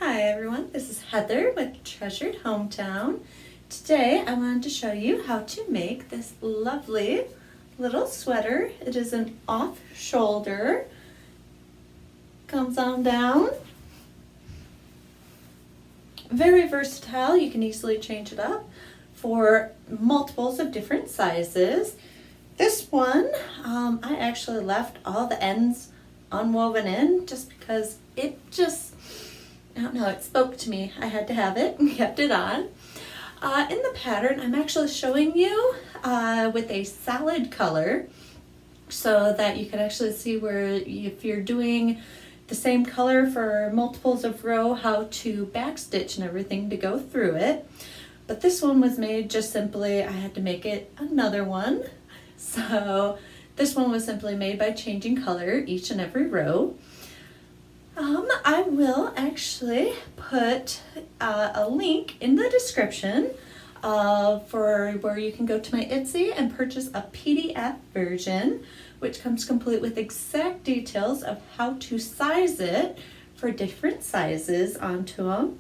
Hi everyone, this is Heather with Treasured Hometown. Today I wanted to show you how to make this lovely little sweater. It is an off shoulder, comes on down. Very versatile, you can easily change it up for multiples of different sizes. This one, I actually left all the ends unwoven in just because I don't know, it spoke to me. I had to have it and kept it on. In the pattern, I'm actually showing you with a solid color so that you can actually see where if you're doing the same color for multiples of row, how to backstitch and everything to go through it. But this one was made just simply, I had to make it another one. So this one was simply made by changing color each and every row. I will actually put a link in the description for where you can go to my Etsy and purchase a PDF version, which comes complete with exact details of how to size it for different sizes onto them.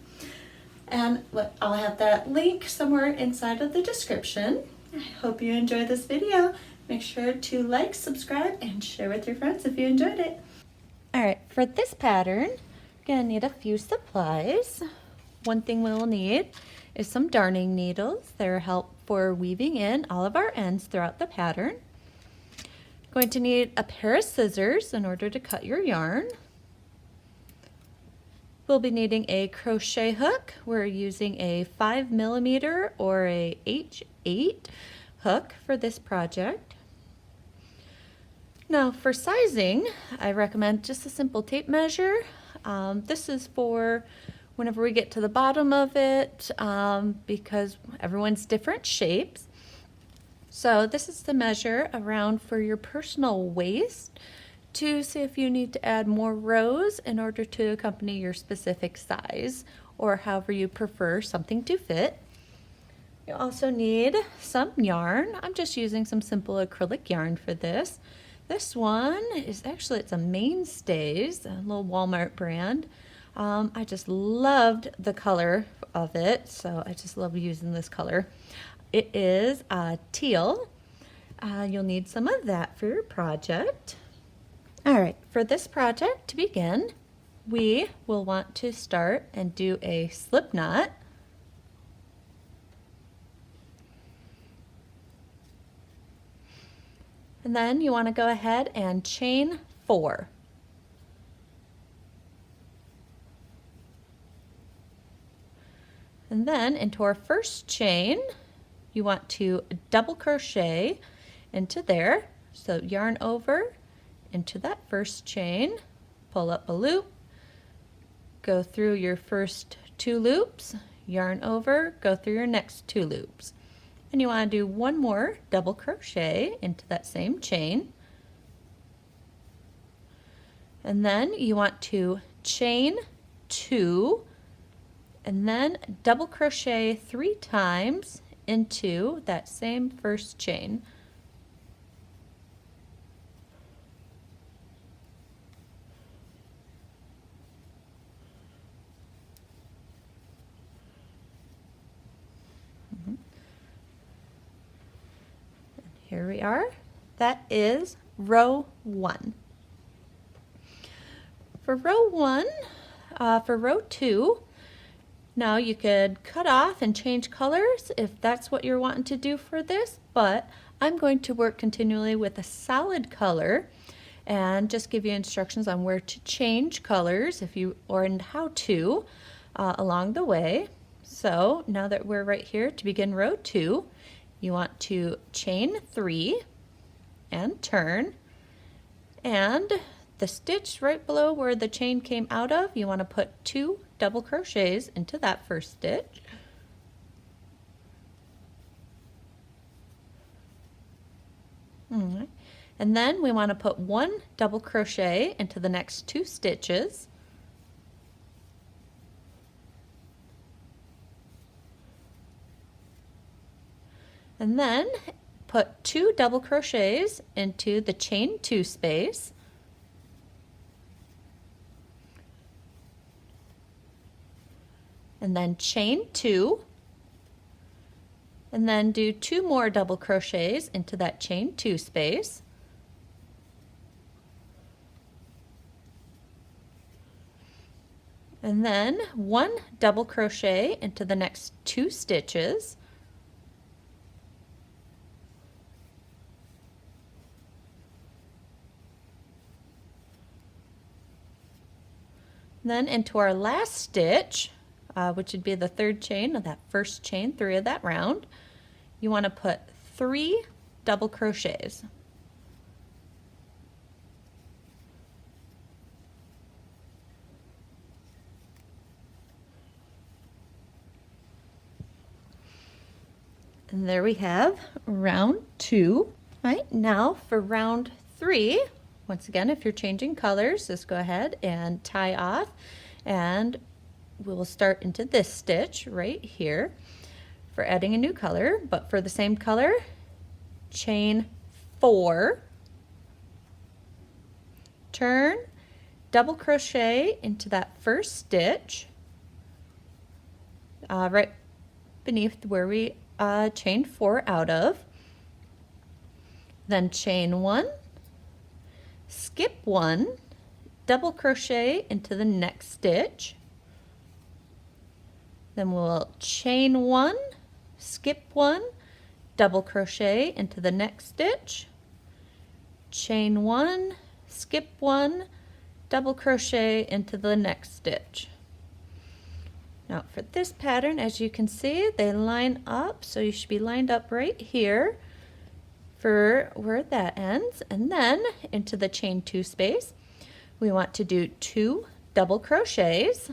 And I'll have that link somewhere inside of the description. I hope you enjoyed this video. Make sure to like, subscribe, and share with your friends if you enjoyed it. Alright, for this pattern, you're going to need a few supplies. One thing we'll need is some darning needles. They're help for weaving in all of our ends throughout the pattern. You're going to need a pair of scissors in order to cut your yarn. We'll be needing a crochet hook. We're using a 5mm or a H8 hook for this project. Now for sizing, I recommend just a simple tape measure. This is for whenever we get to the bottom of it because everyone's different shapes. So this is the measure around for your personal waist to see if you need to add more rows in order to accompany your specific size or however you prefer something to fit. You also need some yarn. I'm just using some simple acrylic yarn for this. This one is actually, it's a Mainstays, a little Walmart brand. I just loved the color of it, so I just love using this color. It is teal. You'll need some of that for your project. All right, for this project to begin, we will want to start and do a slip knot. And then you want to go ahead and chain 4. And then into our first chain, you want to double crochet into there. So yarn over into that first chain, pull up a loop, go through your first 2 loops, yarn over, go through your next 2 loops. And you want to do one more double crochet into that same chain. And then you want to chain 2 and then double crochet 3 times into that same first chain. Here we are. That is row 1. For row 1, for row 2, now you could cut off and change colors if that's what you're wanting to do for this, but I'm going to work continually with a solid color and just give you instructions on where to change colors and how to along the way. So now that we're right here to begin row 2, you want to chain 3 and turn, and the stitch right below where the chain came out of, you want to put 2 double crochets into that first stitch. Alright. And then we want to put 1 double crochet into the next 2 stitches. And then put 2 double crochets into the chain 2 space. and then chain 2, and then do 2 more double crochets into that chain 2 space. And then 1 double crochet into the next 2 stitches. Then into our last stitch, which would be the 3rd chain of that first chain 3 of that round, you want to put 3 double crochets. And there we have round 2. Right, now for round 3, once again, if you're changing colors, just go ahead and tie off, and we will start into this stitch right here for adding a new color, but for the same color, chain 4, turn, double crochet into that first stitch, right beneath where we chained 4 out of, then chain 1, skip 1, double crochet into the next stitch, then we'll chain 1, skip 1, double crochet into the next stitch, chain 1, skip 1, double crochet into the next stitch. Now for this pattern, as you can see, they line up, so you should be lined up right here for where that ends, and then into the chain 2 space, we want to do 2 double crochets,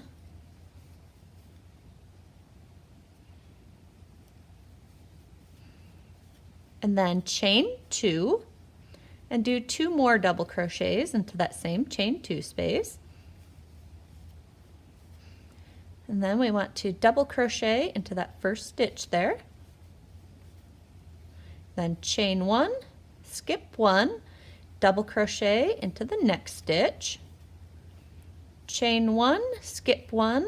and then chain 2, and do 2 more double crochets into that same chain 2 space. And then we want to double crochet into that first stitch there. Then chain 1, skip 1, double crochet into the next stitch. Chain 1, skip 1,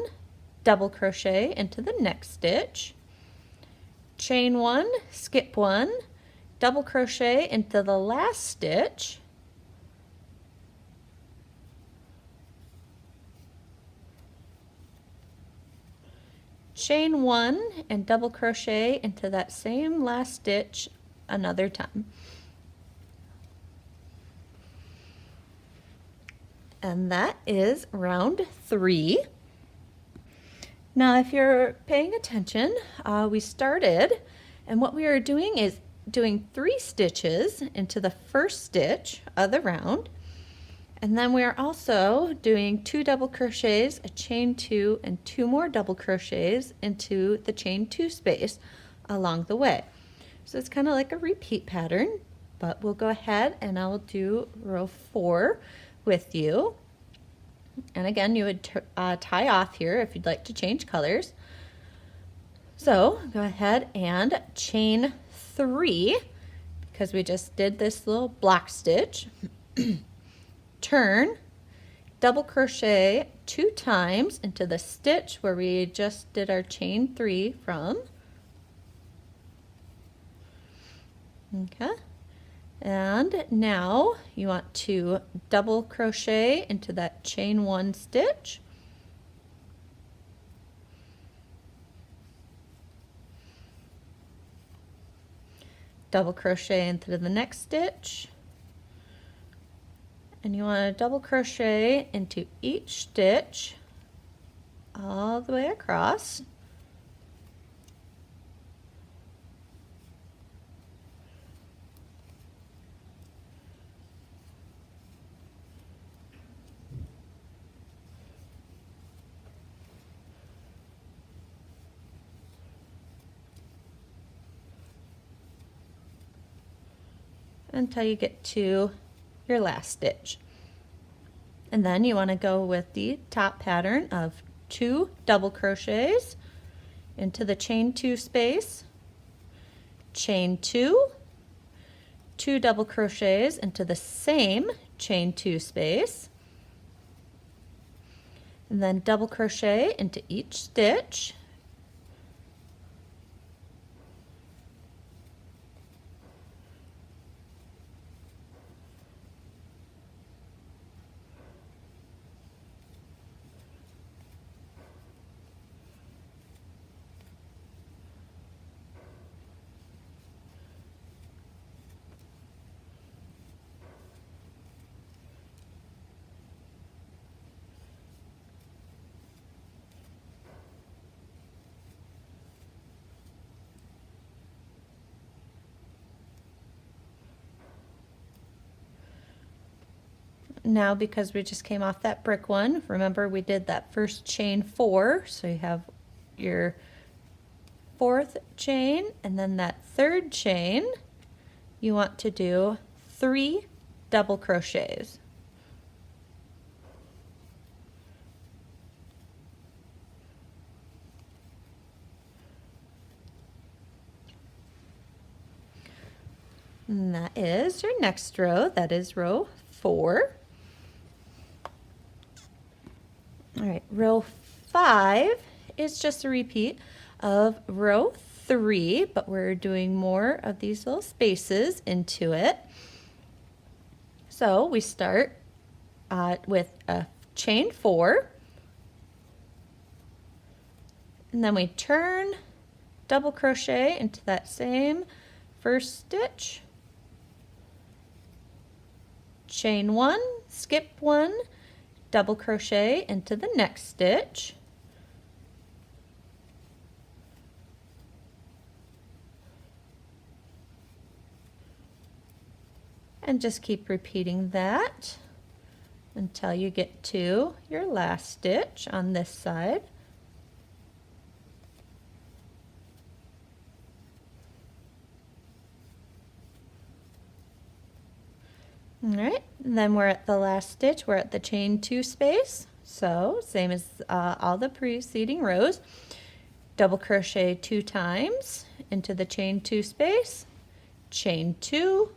double crochet into the next stitch. Chain 1, skip 1, double crochet into the last stitch. Chain 1 and double crochet into that same last stitch another time. And that is round 3. Now if you're paying attention, we started, and what we are doing is doing 3 stitches into the first stitch of the round, and then we are also doing 2 double crochets, a chain 2, and 2 more double crochets into the chain 2 space along the way. So it's kind of like a repeat pattern, but we'll go ahead and I will do row 4 with you. And again, you would tie off here if you'd like to change colors. So go ahead and chain 3, because we just did this little block stitch. Turn, double crochet 2 times into the stitch where we just did our chain 3 from. Okay, and now you want to double crochet into that chain 1 stitch. Double crochet into the next stitch. And you want to double crochet into each stitch all the way across. Until you get to your last stitch. And then you want to go with the top pattern of 2 double crochets into the chain 2 space, chain 2, 2 double crochets into the same chain 2 space, and then double crochet into each stitch. Now, because we just came off that brick one, remember we did that first chain 4, so you have your 4th chain, and then that 3rd chain you want to do 3 double crochets. And that is your next row. That is row 4. All right, row 5 is just a repeat of row 3, but we're doing more of these little spaces into it. So we start with a chain 4, and then we turn, double crochet into that same first stitch, chain 1, skip 1, double crochet into the next stitch, and just keep repeating that until you get to your last stitch on this side. All right, and then we're at the last stitch. We're at the chain 2 space. So same as all the preceding rows. Double crochet 2 times into the chain 2 space, chain 2,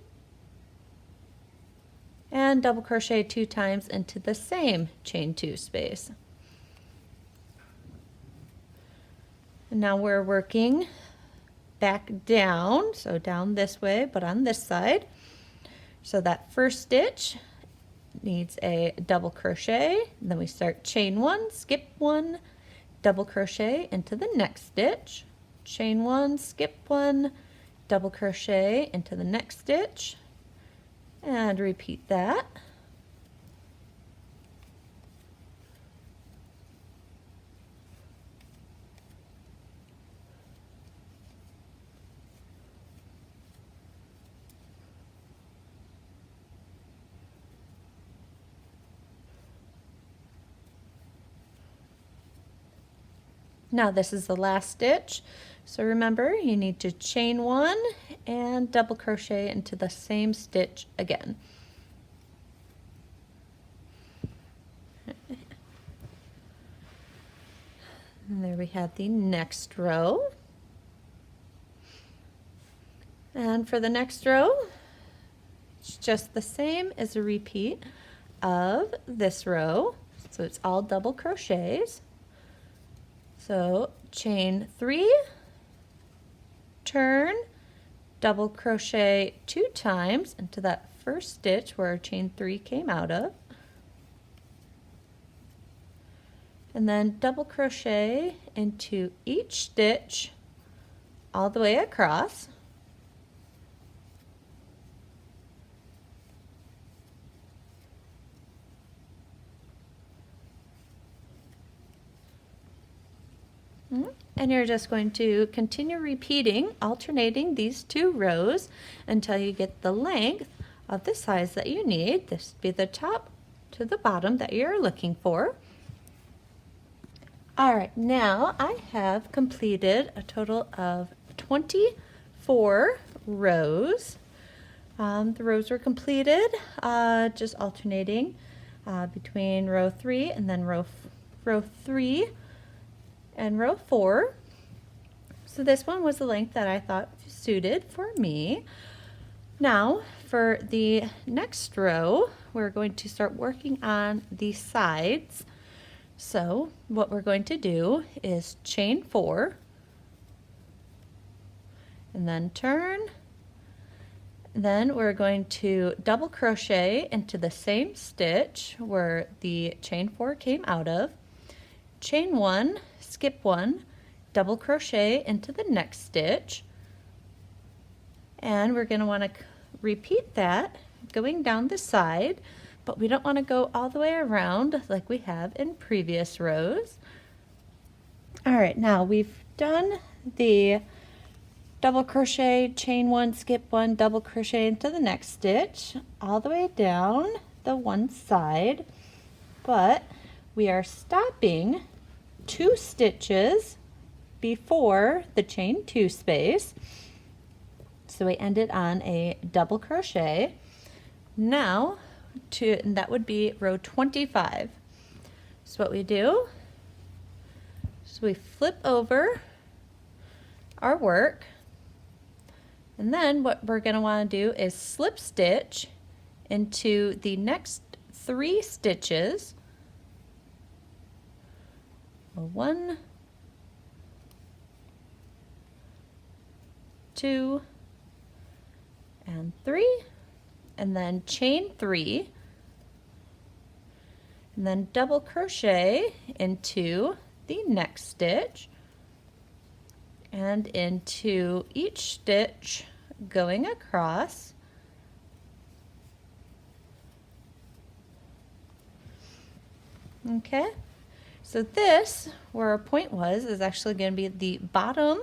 and double crochet 2 times into the same chain 2 space. And now we're working back down, so down this way, but on this side. So that first stitch needs a double crochet, then we start chain 1, skip 1, double crochet into the next stitch, chain 1, skip 1, double crochet into the next stitch, and repeat that. Now this is the last stitch, so remember you need to chain 1 and double crochet into the same stitch again. And there we have the next row. And for the next row, it's just the same as a repeat of this row, so it's all double crochets. So chain 3, turn, double crochet 2 times into that first stitch where our chain 3 came out of, and then double crochet into each stitch all the way across. And you're just going to continue repeating, alternating these 2 rows until you get the length of the size that you need. This would be the top to the bottom that you're looking for. All right, now I have completed a total of 24 rows. The rows were completed, just alternating between row 3 and then row 3 and row 4. So this one was the length that I thought suited for me. Now for the next row, we're going to start working on the sides. So what we're going to do is chain 4 and then turn. Then we're going to double crochet into the same stitch where the chain 4 came out of, chain 1, skip 1, double crochet into the next stitch, and we're going to want to repeat that going down the side, but we don't want to go all the way around like we have in previous rows. All right, now we've done the double crochet, chain 1, skip 1, double crochet into the next stitch all the way down the one side, but we are stopping 2 stitches before the chain 2 space. So we ended on a double crochet. Now and that would be row 25. So what we do is we flip over our work, and then what we're going to want to do is slip stitch into the next 3 stitches. 1, 2, and 3, and then chain 3, and then double crochet into the next stitch and into each stitch going across. Okay, so this, where our point was, is actually going to be the bottom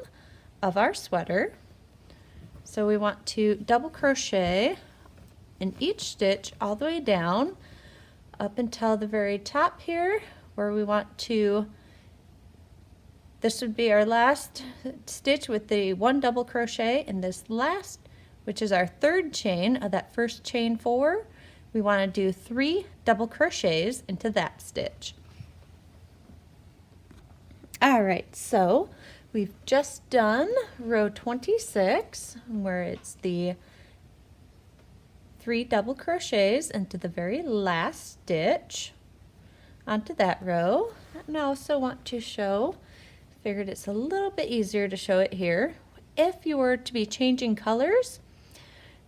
of our sweater. So we want to double crochet in each stitch all the way down up until the very top here, where we want to, this would be our last stitch with the 1 double crochet, and this last, which is our 3rd chain of that first chain 4, we want to do 3 double crochets into that stitch. All right, so we've just done row 26, where it's the 3 double crochets into the very last stitch onto that row. And I also want to show, figured it's a little bit easier to show it here. If you were to be changing colors,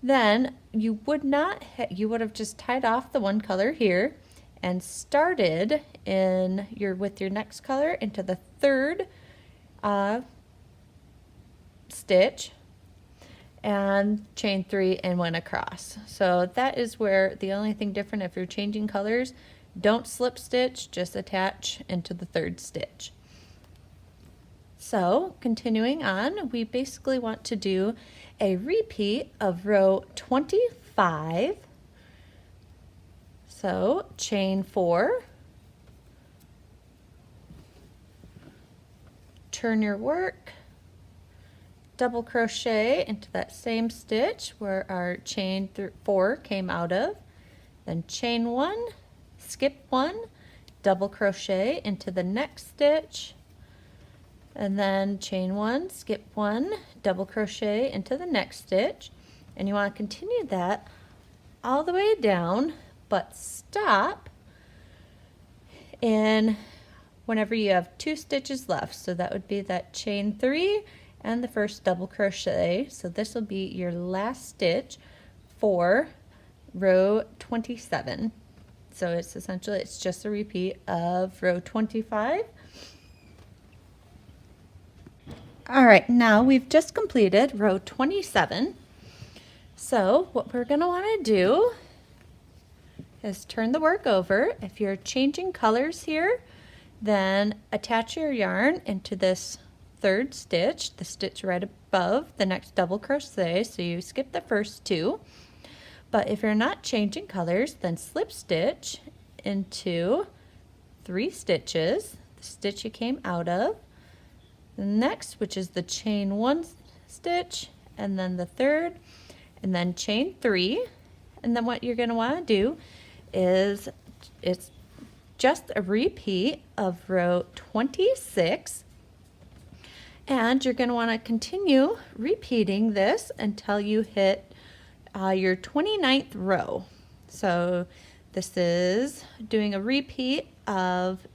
then you would not, you would have just tied off the one color here and started in with your next color into the 3rd stitch and chain 3 and went across. So that is where the only thing different, if you're changing colors, don't slip stitch, just attach into the 3rd stitch. So continuing on, we basically want to do a repeat of row 25. So chain 4, turn your work, double crochet into that same stitch where our chain 4 came out of, then chain 1, skip 1, double crochet into the next stitch, and then chain 1, skip 1, double crochet into the next stitch, and you want to continue that all the way down, but stop in whenever you have 2 stitches left. So that would be that chain 3 and the first double crochet. So this will be your last stitch for row 27. So it's essentially, it's just a repeat of row 25. All right, now we've just completed row 27. So what we're going to want to do is turn the work over. If you're changing colors here, then attach your yarn into this 3rd stitch, the stitch right above the next double crochet, so you skip the first 2. But if you're not changing colors, then slip stitch into 3 stitches, the stitch you came out of, the next, which is the chain 1 stitch, and then the 3rd, and then chain 3. And then what you're going to want to do is, it's just a repeat of row 26, and you're going to want to continue repeating this until you hit your 29th row. So this is doing a repeat of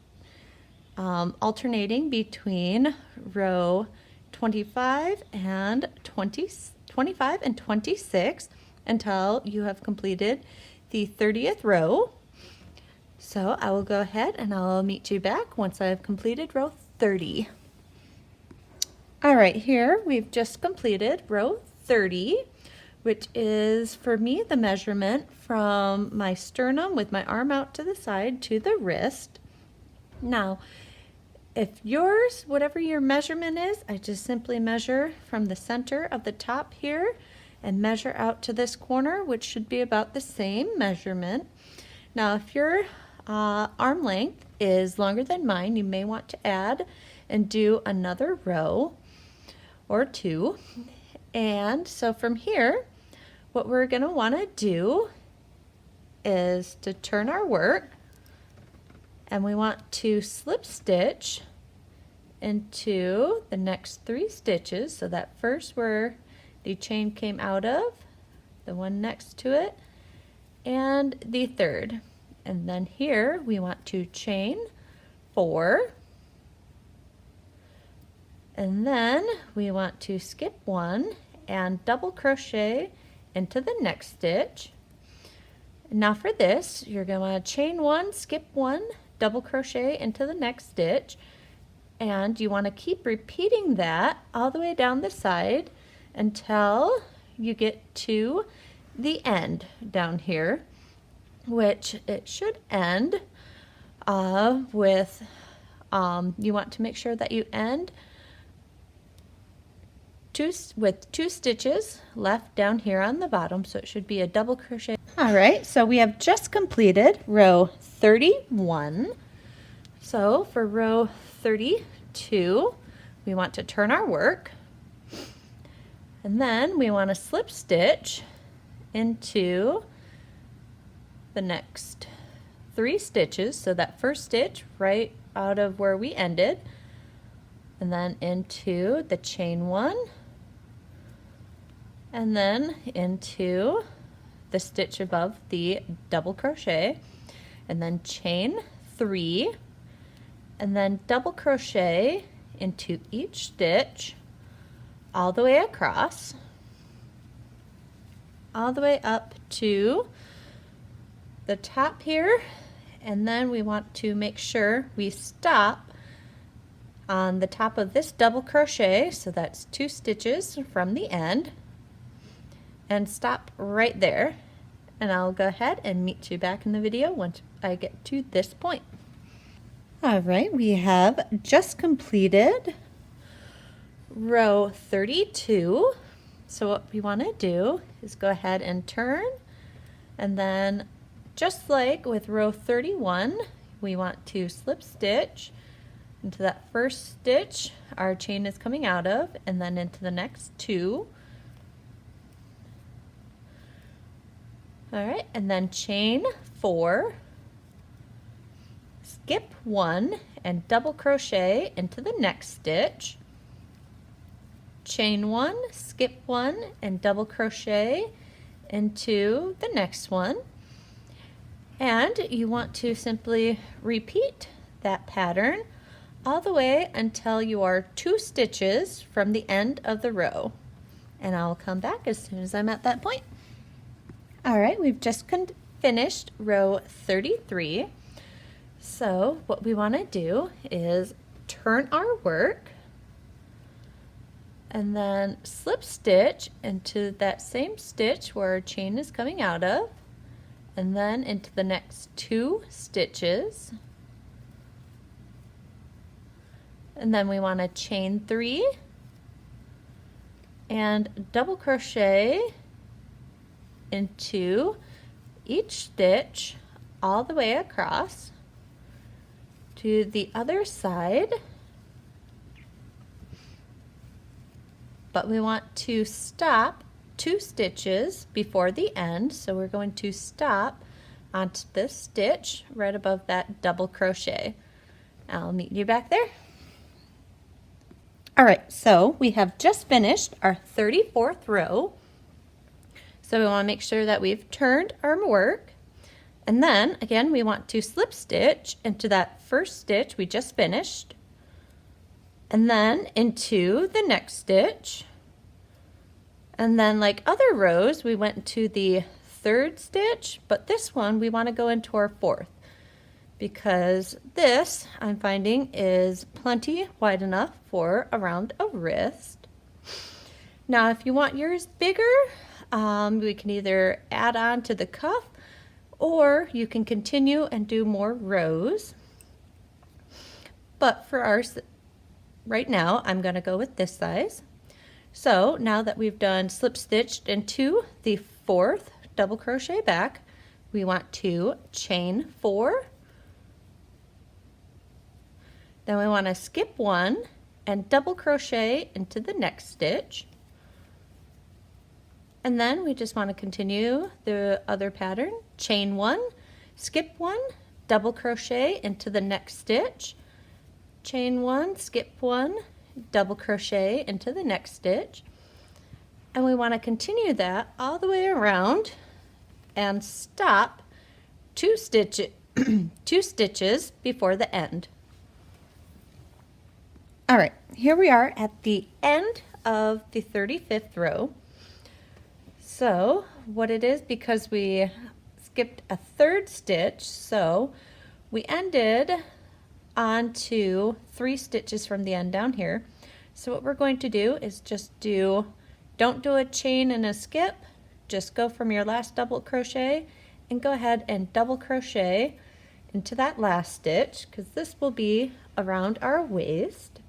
alternating between row 25 and 25 and 26 until you have completed the 30th row. So I will go ahead and I'll meet you back once I have completed row 30. All right, here we've just completed row 30, which is for me the measurement from my sternum with my arm out to the side to the wrist. Now, if yours, whatever your measurement is, I just simply measure from the center of the top here and measure out to this corner, which should be about the same measurement. Now, if your arm length is longer than mine, you may want to add and do another row or two. And so from here, what we're going to want to do is to turn our work, and we want to slip stitch into the next 3 stitches. So that first where the chain came out of, the one next to it, and the third. And then here we want to chain 4, and then we want to skip 1 and double crochet into the next stitch. Now for this, you're going to want to chain 1, skip 1, double crochet into the next stitch, and you want to keep repeating that all the way down the side until you get to the end down here, which it should end with, you want to make sure that you end with 2 stitches left down here on the bottom, so it should be a double crochet. All right, so we have just completed row 31. So for row 32, we want to turn our work, and then we want to slip stitch into the next 3 stitches. So that first stitch right out of where we ended, and then into the chain 1, and then into the stitch above the double crochet, and then chain 3, and then double crochet into each stitch all the way across, all the way up to the top here. And then we want to make sure we stop on the top of this double crochet, so that's 2 stitches from the end, and stop right there. And I'll go ahead and meet you back in the video once I get to this point. All right, we have just completed row 32. So what we want to do is go ahead and turn, and then just like with row 31, we want to slip stitch into that first stitch our chain is coming out of, and then into the next 2. All right, and then chain 4, skip 1 and double crochet into the next stitch, chain 1, skip 1 and double crochet into the next one. And you want to simply repeat that pattern all the way until you are 2 stitches from the end of the row. And I'll come back as soon as I'm at that point. All right, we've just finished row 33. So what we want to do is turn our work and then slip stitch into that same stitch where our chain is coming out of, and then into the next 2 stitches. And then we want to chain 3 and double crochet into each stitch all the way across to the other side. But we want to stop 2 stitches before the end, so we're going to stop onto this stitch right above that double crochet. I'll meet you back there. All right, so we have just finished our 34th row. So we want to make sure that we've turned our work, And then again, we want to slip stitch into that first stitch we just finished, and then into the next stitch. And then like other rows, we went into the third stitch, but this one we want to go into our fourth, because this I'm finding is plenty wide enough for around a wrist. Now if you want yours bigger, we can either add on to the cuff, or you can continue and do more rows. But for ours right now, I'm going to go with this size. So now that we've done slip stitched into the fourth double crochet back, we want to chain 4. Then we want to skip 1 and double crochet into the next stitch. And then we just want to continue the other pattern, chain 1, skip 1, double crochet into the next stitch, chain 1, skip 1, double crochet into the next stitch. And we want to continue that all the way around and stop 2 stitches before the end. All right, here we are at the end of the 35th row. So what it is, because we skipped a third stitch, so we ended on to 3 stitches from the end down here. So what we're going to do is just don't do a chain and a skip, just go from your last double crochet and go ahead and double crochet into that last stitch, because this will be around our waist.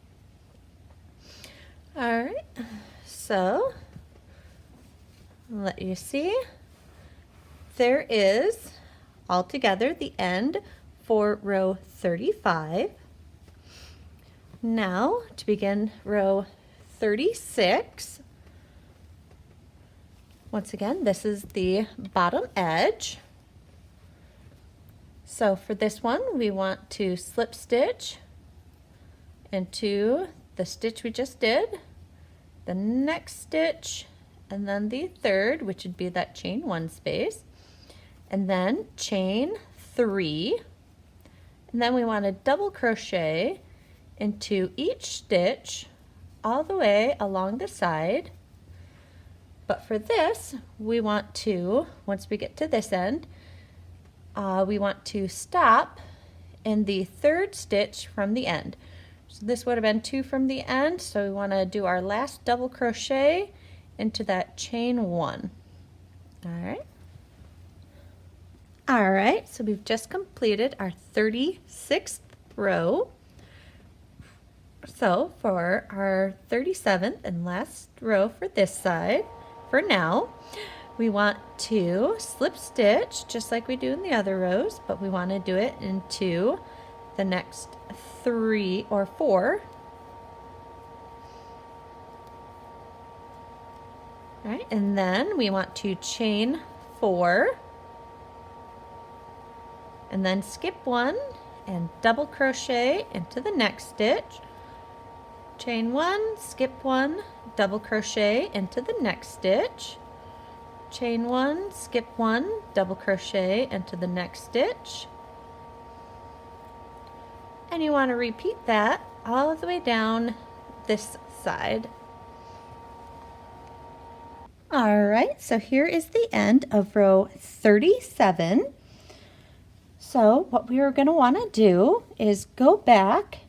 All right, so let you see, there is altogether the end for row 35. Now to begin row 36, once again this is the bottom edge. So for this one we want to slip stitch into the stitch we just did, the next stitch, and then the third, which would be that chain 1 space, and then chain 3, and then we want to double crochet into each stitch all the way along the side. But for this we want to, once we get to this end, we want to stop in the third stitch from the end. So this would have been 2 from the end, so we want to do our last double crochet into that chain 1. All right, so we've just completed our 36th row. So for our 37th and last row for this side, for now, we want to slip stitch just like we do in the other rows, but we want to do it into the next 3 or 4. All right, and then we want to chain 4 and then skip 1 and double crochet into the next stitch, chain 1, skip 1, double crochet into the next stitch, chain 1, skip 1, double crochet into the next stitch, and you want to repeat that all the way down this side. All right, so here is the end of row 37. So what we are going to want to do is go back,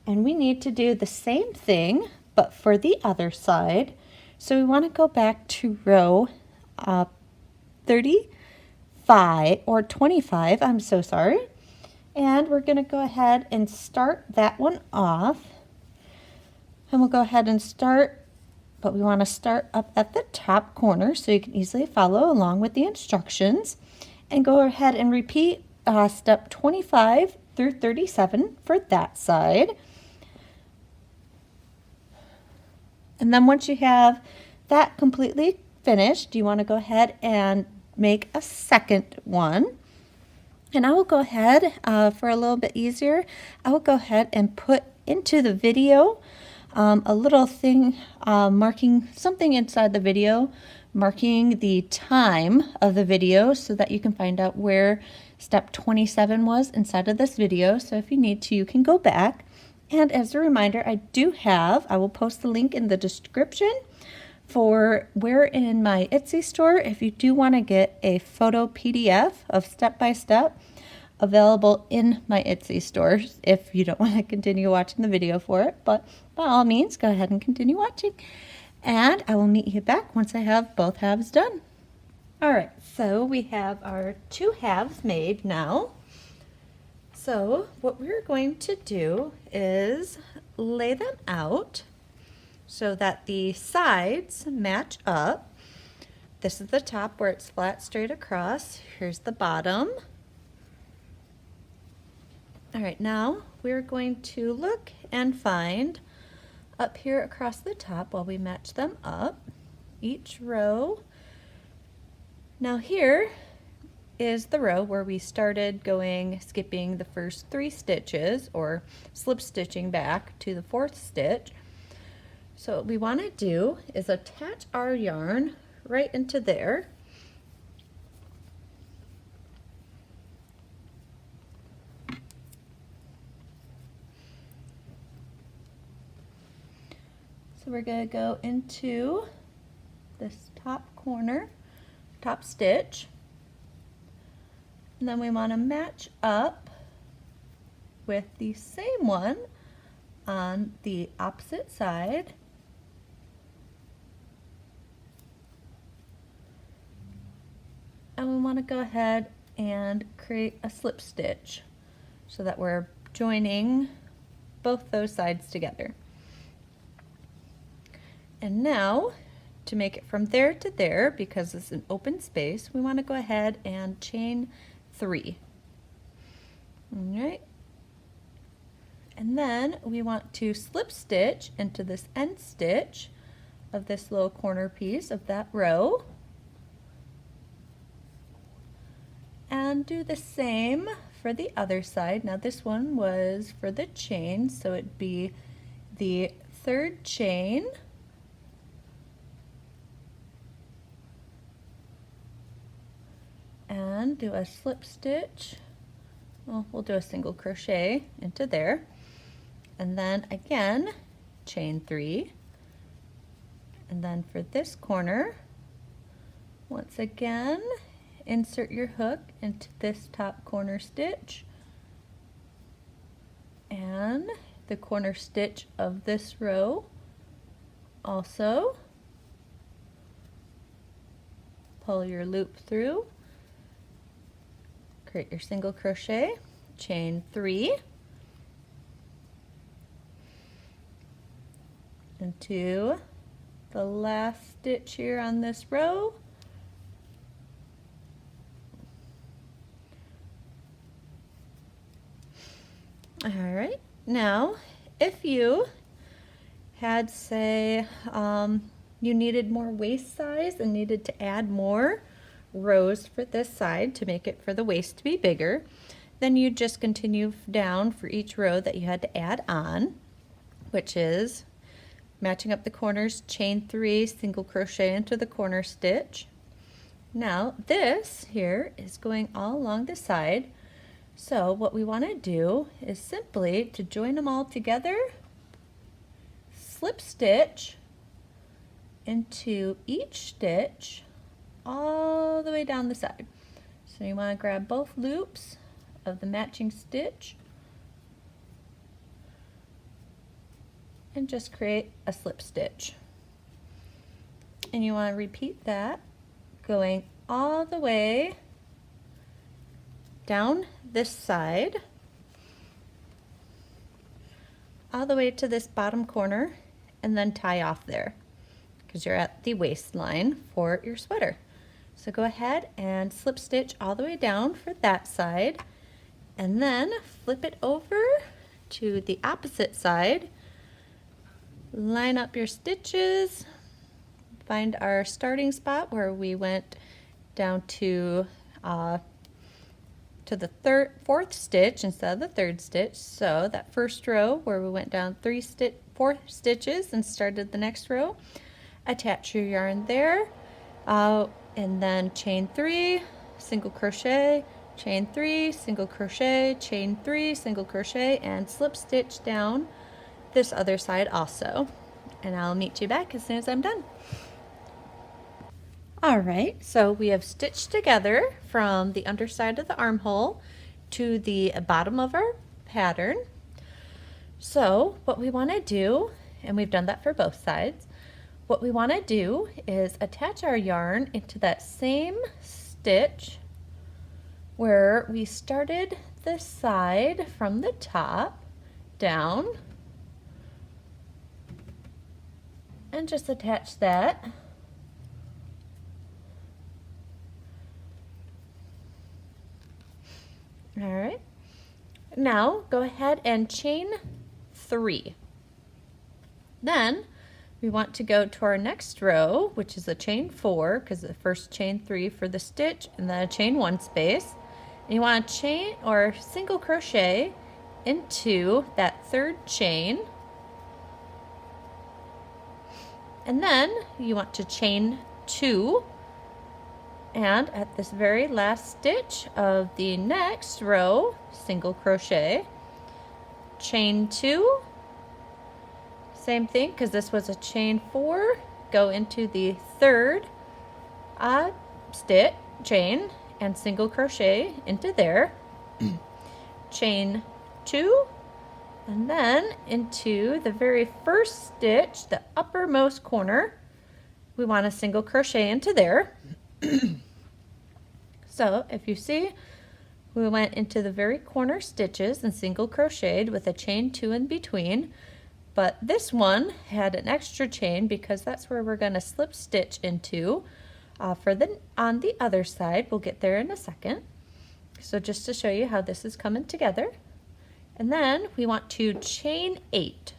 and we need to do the same thing but for the other side. So we want to go back to row 35 or 25, I'm so sorry. And we're going to go ahead and start that one off. And we'll go ahead and start, but we want to start up at the top corner so you can easily follow along with the instructions. And go ahead and repeat step 25 through 37 for that side. And then once you have that completely finished, you want to go ahead and make a second one. And I will go ahead, for a little bit easier, I will go ahead and put into the video a little thing marking something inside the video marking the time of the video so that you can find out where step 27 was inside of this video. So if you need to, you can go back. And as a reminder, I will post the link in the description for where in my Etsy store, if you do want to get a photo PDF of step-by-step, available in my Etsy store if you don't want to continue watching the video for it. But by all means, go ahead and continue watching. And I will meet you back once I have both halves done. All right, so we have our 2 halves made now. So what we're going to do is lay them out so that the sides match up. This is the top where it's flat straight across. Here's the bottom. All right, now we're going to look and find up here across the top while we match them up, each row. Now here is the row where we started skipping the first 3 stitches or slip stitching back to the 4th stitch. So what we want to do is attach our yarn right into there. So we're going to go into this top corner, top stitch, and then we want to match up with the same one on the opposite side. And we want to go ahead and create a slip stitch so that we're joining both those sides together. And now, to make it from there to there, because it's an open space, we want to go ahead and chain 3. All right. And then we want to slip stitch into this end stitch of this little corner piece of that row. And do the same for the other side. Now this one was for the chain, so it'd be the 3rd chain. And do a slip stitch. Well, we'll do a single crochet into there. And then again, chain 3. And then for this corner, once again, insert your hook into this top corner stitch. And the corner stitch of this row also. Pull your loop through. Create your single crochet, chain 3 into the last stitch here on this row. All right, now if you had, say, you needed more waist size and needed to add more rows for this side to make it for the waist to be bigger, then you just continue down for each row that you had to add on, which is matching up the corners, chain 3, single crochet into the corner stitch. Now this here is going all along the side, so what we want to do is simply to join them all together, slip stitch into each stitch all the way down the side. So you want to grab both loops of the matching stitch and just create a slip stitch. And you want to repeat that going all the way down this side, all the way to this bottom corner, and then tie off there because you're at the waistline for your sweater. So go ahead and slip stitch all the way down for that side, and then flip it over to the opposite side. Line up your stitches, find our starting spot where we went down to the 4th stitch instead of the 3rd stitch. So that first row where we went down 4 stitches and started the next row, attach your yarn there, and then chain 3, single crochet, chain 3, single crochet, chain 3, single crochet, and slip stitch down this other side also. And I'll meet you back as soon as I'm done. Alright, so we have stitched together from the underside of the armhole to the bottom of our pattern. So what we want to do, and we've done that for both sides, what we want to do is attach our yarn into that same stitch where we started this side from the top down, and just attach that. All right, now go ahead and chain 3. Then we want to go to our next row, which is a chain 4, because the first chain 3 for the stitch, and then a chain 1 space. And you want to chain or single crochet into that third chain. And then you want to chain 2, and at this very last stitch of the next row, single crochet, chain 2, same thing because this was a chain 4, go into the third stitch, chain, and single crochet into there, chain 2, and then into the very first stitch, the uppermost corner, we want a single crochet into there. So if you see, we went into the very corner stitches and single crocheted with a chain 2 in between, but this one had an extra chain because that's where we're going to slip stitch into on the other side. We'll get there in a second. So just to show you how this is coming together. And then we want to chain 8.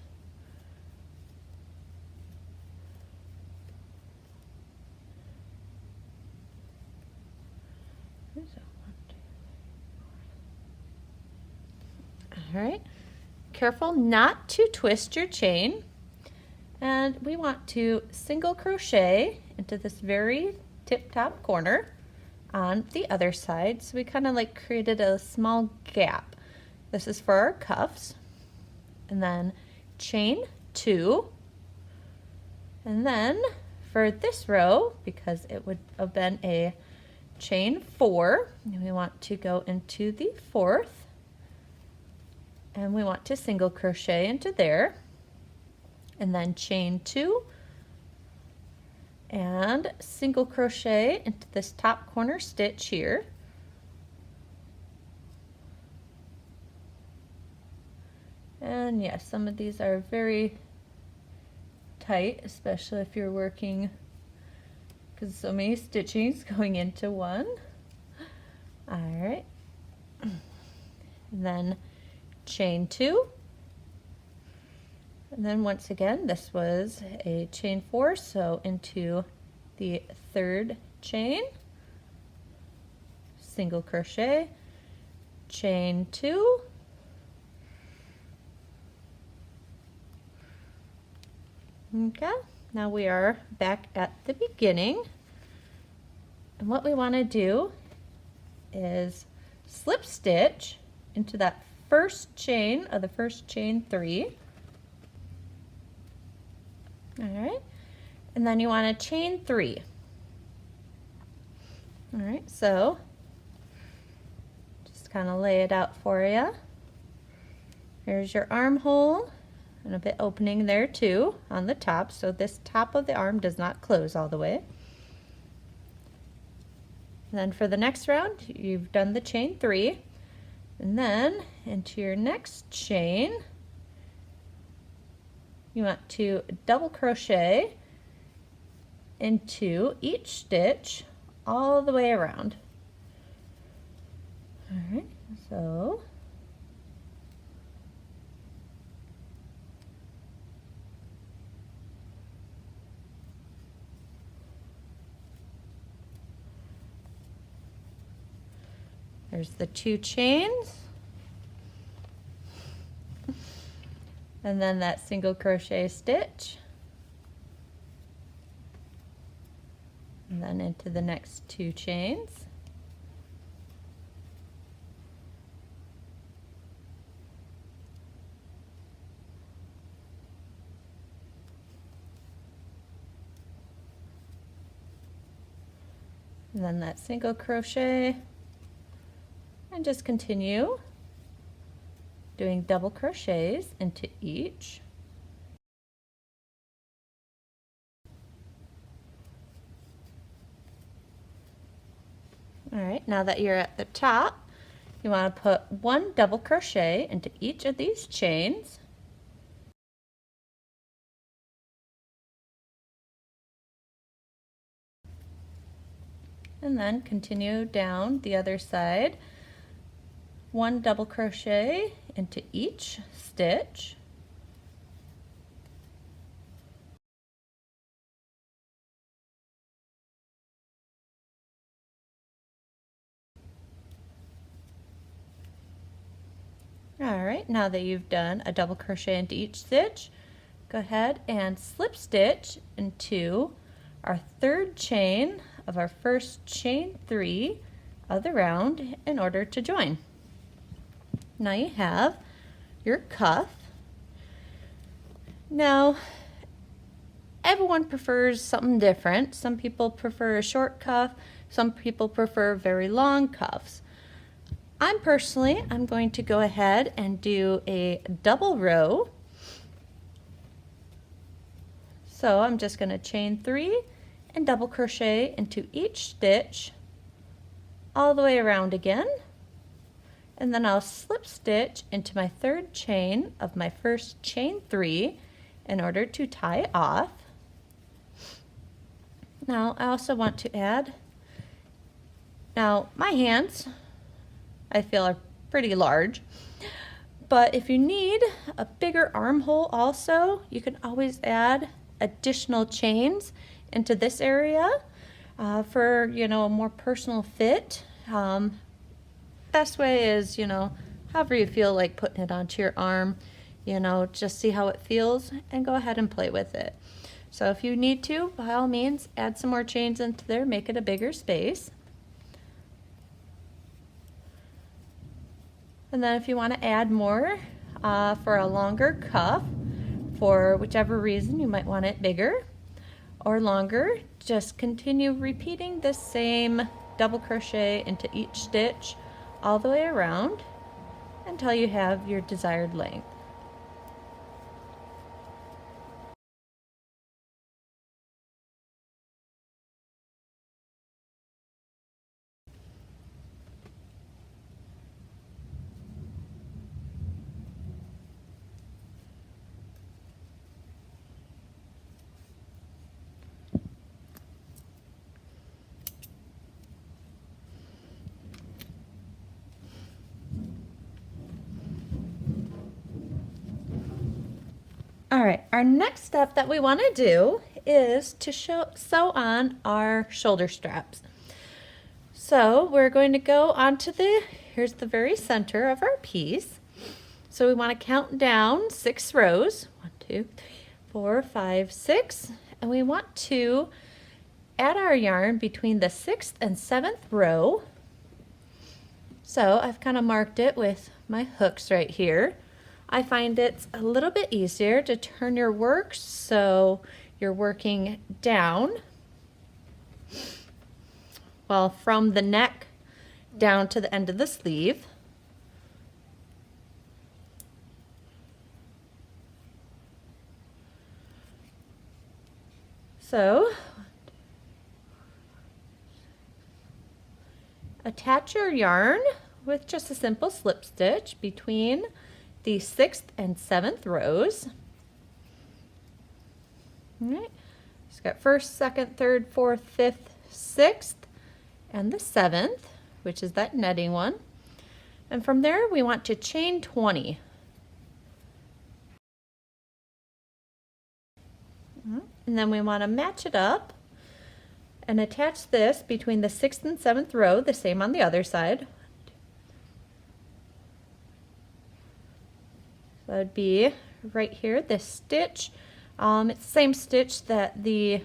All right, careful not to twist your chain, and we want to single crochet into this very tip top corner on the other side. So we kind of like created a small gap. This is for our cuffs, and then chain 2, and then for this row, because it would have been a chain 4, we want to go into the 4th, and we want to single crochet into there, and then chain 2 and single crochet into this top corner stitch here, and yes, some of these are very tight, especially if you're working, because so many stitchings going into one. All right, and then chain 2, and then once again this was a chain 4, so into the third chain, single crochet, chain 2, okay, now we are back at the beginning, and what we want to do is slip stitch into that first chain of the first chain 3. All right, and then you want to chain 3. All right, so just kind of lay it out for you. Here's your armhole and a bit opening there too on the top, so this top of the arm does not close all the way. And then for the next round, you've done the chain 3. And then into your next chain, you want to double crochet into each stitch all the way around. All right, so there's the 2 chains, and then that single crochet stitch. and then into the next 2 chains. And then that single crochet, and just continue doing double crochets into each. All right, now that you're at the top, you want to put 1 double crochet into each of these chains. And then continue down the other side, 1 double crochet into each stitch. All right, now that you've done a double crochet into each stitch, go ahead and slip stitch into our 3rd chain of our first chain 3 of the round in order to join. Now you have your cuff. Now, everyone prefers something different. Some people prefer a short cuff, some people prefer very long cuffs. I'm going to go ahead and do a double row. So I'm just going to chain 3 and double crochet into each stitch all the way around again. And then I'll slip stitch into my 3rd chain of my first chain 3 in order to tie off. Now I also want to add, now my hands I feel are pretty large, but if you need a bigger armhole also, you can always add additional chains into this area for, you know, a more personal fit. Best way is, you know, however you feel like putting it onto your arm, you know, just see how it feels and go ahead and play with it. So if you need to, by all means, add some more chains into there, make it a bigger space. And then if you want to add more for a longer cuff, for whichever reason you might want it bigger or longer, just continue repeating the same double crochet into each stitch all the way around until you have your desired length. All right, our next step that we want to do is to sew on our shoulder straps. So we're going to go onto here's the very center of our piece. So we want to count down 6 rows, 1, 2, 3, 4, 5, 6, and we want to add our yarn between the 6th and 7th row. So I've kind of marked it with my hooks right here. I find it's a little bit easier to turn your work so you're working down, well, from the neck down to the end of the sleeve. So attach your yarn with just a simple slip stitch between the 6th and 7th rows. All right, it's got 1st, 2nd, 3rd, 4th, 5th, 6th, and the 7th, which is that netting one. And from there, we want to chain 20. And then we want to match it up and attach this between the 6th and 7th row, the same on the other side. So that would be right here, this stitch. It's the same stitch that the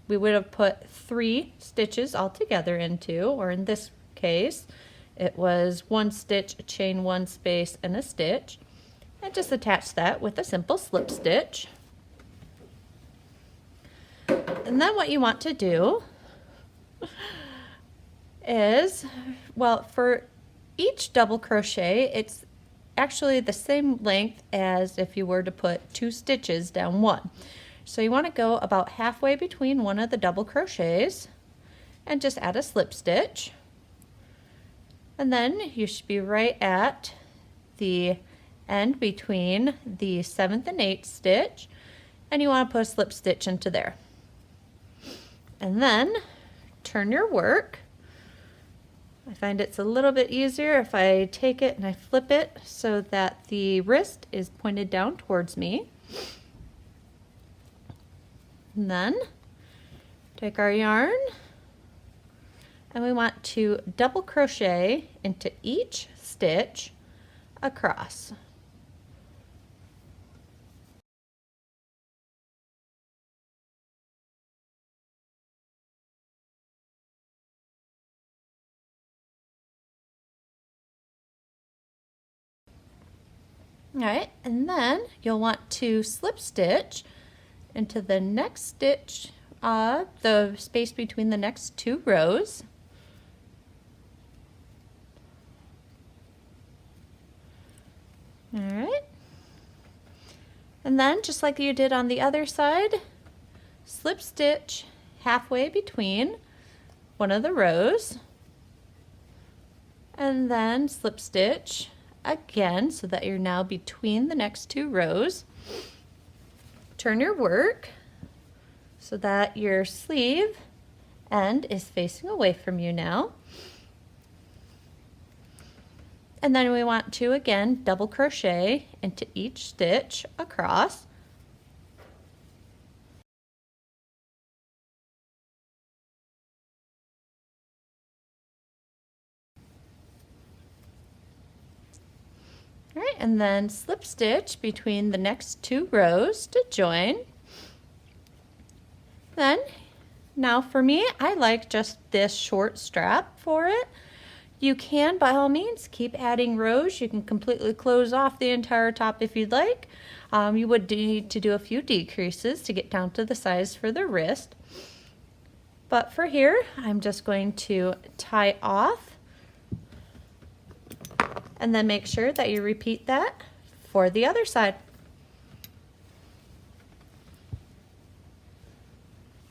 we would have put 3 stitches all together into, or in this case, it was 1 stitch, a chain 1 space, and a stitch. And just attach that with a simple slip stitch. And then what you want to do is, well, for each double crochet, it's actually the same length as if you were to put 2 stitches down one. So you want to go about halfway between one of the double crochets and just add a slip stitch. And then you should be right at the end between the 7th and 8th stitch, and you want to put a slip stitch into there. And then turn your work. I find it's a little bit easier if I take it and I flip it so that the wrist is pointed down towards me. And then take our yarn, and we want to double crochet into each stitch across. All right, and then you'll want to slip stitch into the next stitch, the space between the next 2 rows. All right, and then just like you did on the other side, slip stitch halfway between one of the rows, and then slip stitch again so that you're now between the next 2 rows. Turn your work so that your sleeve end is facing away from you now. And then we want to again double crochet into each stitch across. All right, and then slip stitch between the next 2 rows to join. Then, now for me, I like just this short strap for it. You can, by all means, keep adding rows. You can completely close off the entire top if you'd like. You would need to do a few decreases to get down to the size for the wrist. But for here, I'm just going to tie off and then make sure that you repeat that for the other side.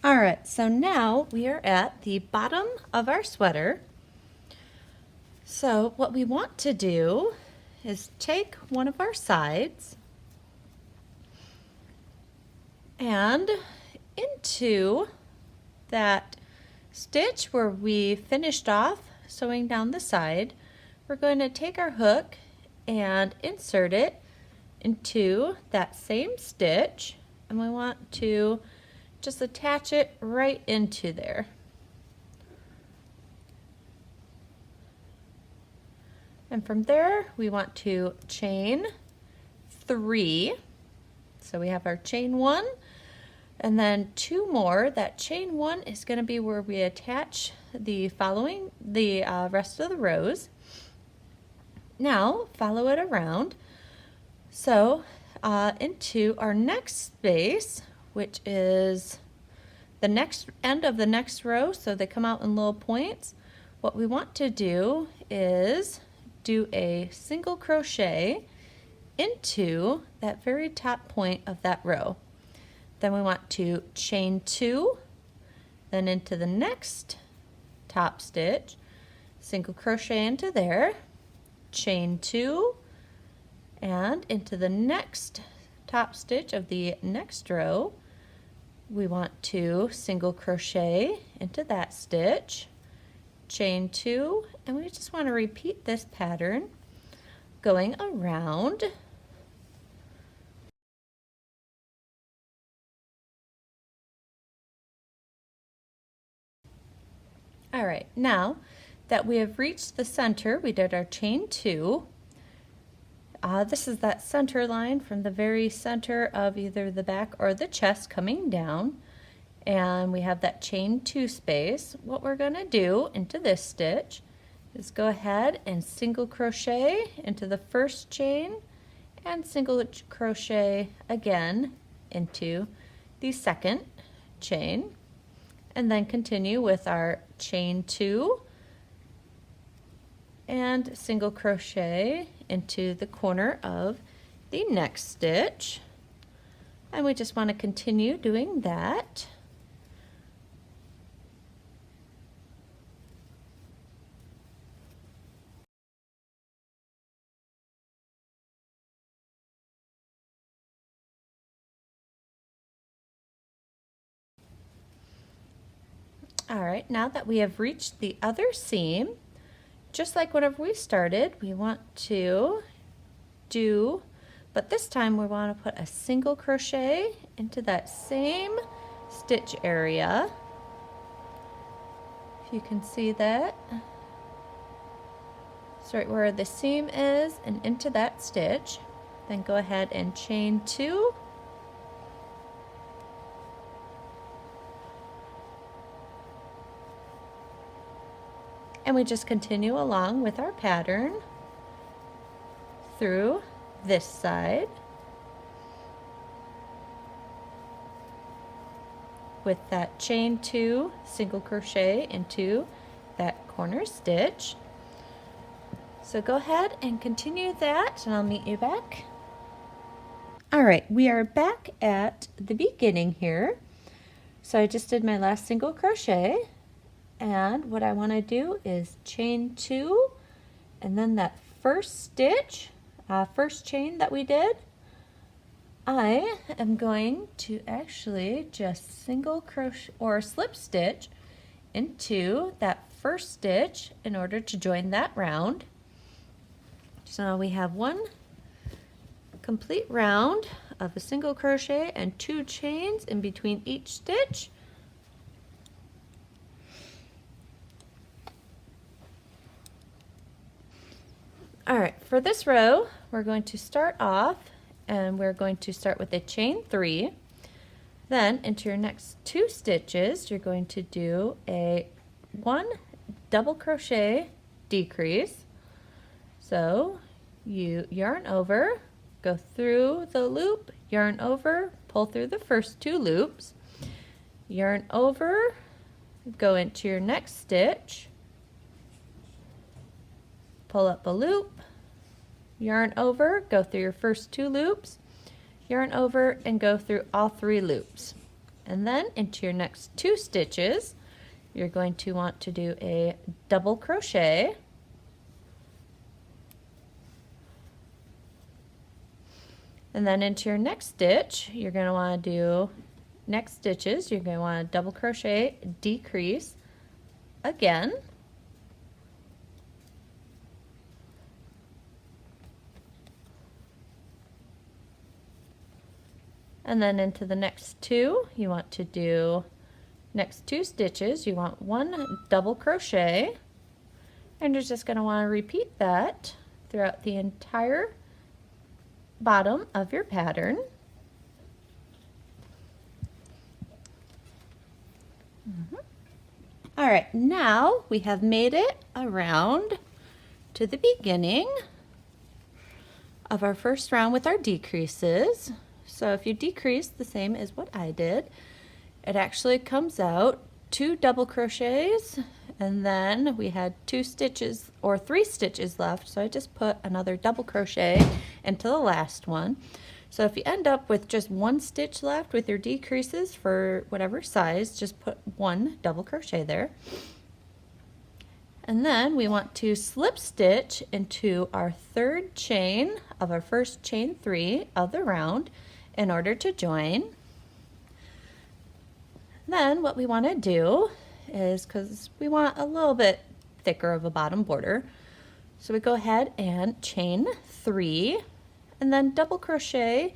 All right, so now we are at the bottom of our sweater. So what we want to do is take one of our sides and into that stitch where we finished off sewing down the side, we're going to take our hook and insert it into that same stitch, and we want to just attach it right into there. And from there we want to chain 3. So we have our chain 1 and then 2 more. That chain 1 is going to be where we attach the rest of the rows. Now follow it around, so into our next space, which is the next end of the next row, so they come out in little points. What we want to do is do a single crochet into that very top point of that row. Then we want to chain 2, then into the next top stitch, single crochet into there, chain 2, and into the next top stitch of the next row we want to single crochet into that stitch, chain 2, and we just want to repeat this pattern going around. All right, now that we have reached the center, we did our chain 2. This is that center line from the very center of either the back or the chest coming down, and we have that chain 2 space. What we're going to do into this stitch is go ahead and single crochet into the first chain and single crochet again into the second chain, and then continue with our chain 2 and single crochet into the corner of the next stitch, and we just want to continue doing that. All right, now that we have reached the other seam, just like whenever we started, we want to do, but this time we want to put a single crochet into that same stitch area. If you can see that, it's right where the seam is and into that stitch. Then go ahead and chain 2. And we just continue along with our pattern through this side with that chain 2 single crochet into that corner stitch. So go ahead and continue that, and I'll meet you back. All right, we are back at the beginning here. So I just did my last single crochet, and what I want to do is chain 2, and then that first stitch, first chain that we did, I am going to actually just single crochet or slip stitch into that first stitch in order to join that round. So now we have one complete round of a single crochet and 2 chains in between each stitch. All right, for this row, we're going to start off, and we're going to start with a chain 3. Then into your next 2 stitches, you're going to do a 1 double crochet decrease. So you yarn over, go through the loop, yarn over, pull through the first 2 loops, yarn over, go into your next stitch, pull up a loop, yarn over, go through your first 2 loops, yarn over, and go through all 3 loops. And then into your next 2 stitches, you're going to want to do a double crochet, and then into your next stitch, you're going to want to do next stitches, you're going to want to double crochet, decrease again, and then into the next 2, you want to do next 2 stitches, you want 1 double crochet, and you're just going to want to repeat that throughout the entire bottom of your pattern. All right, now we have made it around to the beginning of our first round with our decreases. So if you decrease the same as what I did, it actually comes out 2 double crochets, and then we had 2 stitches or 3 stitches left, so I just put another double crochet into the last one. So if you end up with just 1 stitch left with your decreases for whatever size, just put 1 double crochet there. And then we want to slip stitch into our 3rd chain of our first chain 3 of the round in order to join. Then what we want to do is, because we want a little bit thicker of a bottom border, so we go ahead and chain 3 and then double crochet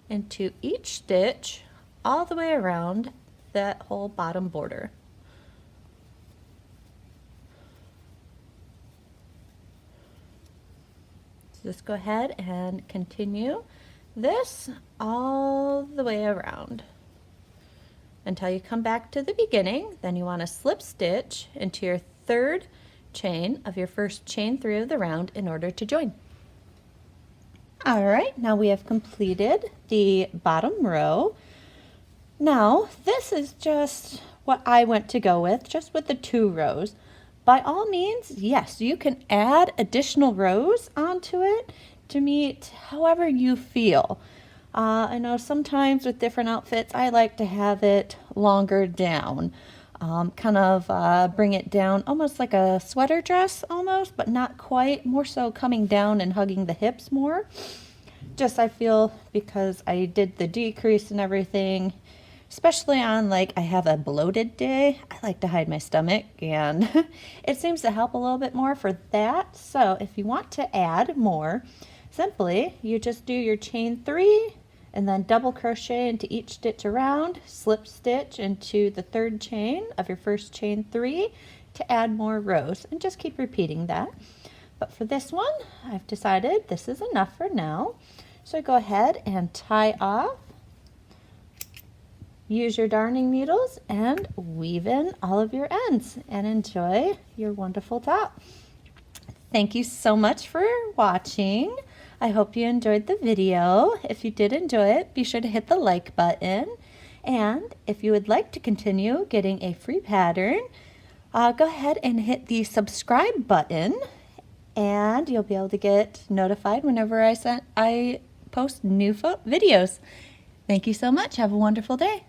into each stitch all the way around that whole bottom border. So just go ahead and continue this all the way around. until you come back to the beginning. Then you want to slip stitch into your third chain of your first chain 3 of the round in order to join. All right, now we have completed the bottom row. Now this is just what I went to go with, just with the 2 rows. By all means, yes, you can add additional rows onto it to meet however you feel. I know sometimes with different outfits, I like to have it longer down. Kind of bring it down almost like a sweater dress almost, but not quite, more so coming down and hugging the hips more. Just I feel because I did the decrease and everything, especially on like I have a bloated day, I like to hide my stomach, and it seems to help a little bit more for that. So if you want to add more, simply you just do your chain 3 and then double crochet into each stitch around, slip stitch into the third chain of your first chain 3 to add more rows, and just keep repeating that. But for this one, I've decided this is enough for now. So go ahead and tie off, use your darning needles, and weave in all of your ends, and enjoy your wonderful top. Thank you so much for watching. I hope you enjoyed the video. If you did enjoy it, be sure to hit the like button. And if you would like to continue getting a free pattern, go ahead and hit the subscribe button, and you'll be able to get notified whenever I post new videos. Thank you so much. Have a wonderful day.